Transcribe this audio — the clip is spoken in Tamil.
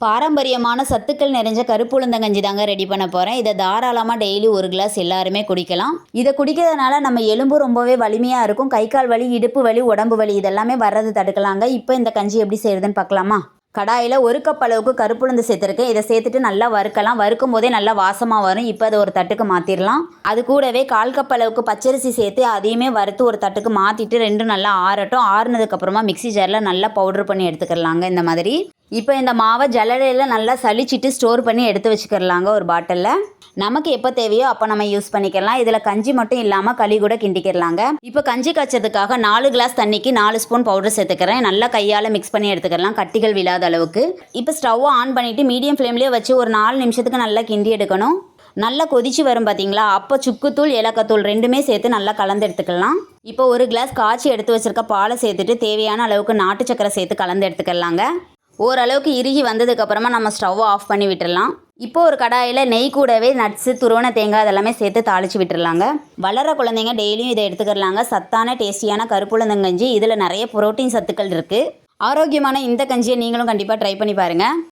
பாரம்பரியமான சத்துக்கள் நிறைஞ்ச கருப்புளுந்தங்கஞ்சி தாங்க ரெடி பண்ண போகிறேன். இதை தாராளமாக டெய்லி ஒரு கிளாஸ் எல்லாருமே குடிக்கலாம். இதை குடிக்கிறதுனால நம்ம எலும்பு ரொம்பவே வலிமையாக இருக்கும். கை கால் வலி, இடுப்பு வலி, உடம்பு வலி இதெல்லாமே வர்றது தடுக்கலாங்க. இப்போ இந்த கஞ்சி எப்படி செய்யுதுன்னு பார்க்கலாமா? கடாயில் 1 கப் அளவுக்கு கருப்புளுந்து சேர்த்துருக்கேன். இதை சேர்த்துட்டு நல்லா வறுக்கலாம். வறுக்கும் போதே நல்லா வாசமாக வரும். இப்போ அதை ஒரு தட்டுக்கு மாற்றிடலாம். அது கூடவே 1/4 கப் அளவுக்கு பச்சரிசி சேர்த்து அதையுமே வறுத்து ஒரு தட்டுக்கு மாற்றிட்டு ரெண்டும் நல்லா ஆறட்டும். ஆறுனதுக்கப்புறமா மிக்ஸி ஜாரில் நல்லா பவுடர் பண்ணி எடுத்துக்கிறலாங்க இந்த மாதிரி. இப்போ இந்த மாவை ஜல்லடையில் நல்லா சலிச்சிட்டு ஸ்டோர் பண்ணி எடுத்து வச்சுக்கிறலாங்க ஒரு பாட்டிலில். நமக்கு எப்போ தேவையோ அப்போ நம்ம யூஸ் பண்ணிக்கலாம். இதில் கஞ்சி மட்டும் இல்லாமல் களி கூட கிண்டிக்கிறலாங்க. இப்போ கஞ்சி காய்ச்சதுக்காக 4 கிளாஸ் தண்ணிக்கு 4 ஸ்பூன் பவுடர் சேர்த்துக்கிறேன். நல்லா கையால் மிக்ஸ் பண்ணி எடுத்துக்கலாம், கட்டிகள் விழாத அளவுக்கு. இப்போ ஸ்டவ்வை ஆன் பண்ணிவிட்டு மீடியம் ஃப்ளேம்லேயே வச்சு ஒரு 4 நிமிஷத்துக்கு நல்லா கிண்டி எடுக்கணும். நல்லா கொதிச்சு வரும் பார்த்தீங்களா? அப்போ சுக்குத்தூள், ஏலக்காத்தூள் ரெண்டுமே சேர்த்து நல்லா கலந்து எடுத்துக்கலாம். இப்போ ஒரு கிளாஸ் காய்ச்சி எடுத்து வச்சுருக்க பாலை சேர்த்துட்டு தேவையான அளவுக்கு நாட்டு சக்கரை சேர்த்து கலந்து எடுத்துக்கலாங்க. ஓரளவுக்கு இறுகி வந்ததுக்கப்புறமா நம்ம ஸ்டவ்வை ஆஃப் பண்ணி விட்டுடலாம். இப்போ ஒரு கடாயில் நெய் கூடவே நட்ஸு, துருவன தேங்காய் இதெல்லாமே சேர்த்து தாளித்து விட்டுடலாங்க. வளர குழந்தைங்க டெய்லியும் இதை எடுத்துக்கிறலாங்க. சத்தான டேஸ்டியான கருப்புளுந்தங்கஞ்சி. இதில் நிறைய புரோட்டீன் சத்துக்கள் இருக்குது. ஆரோக்கியமான இந்த கஞ்சியை நீங்களும் கண்டிப்பாக ட்ரை பண்ணி பாருங்கள்.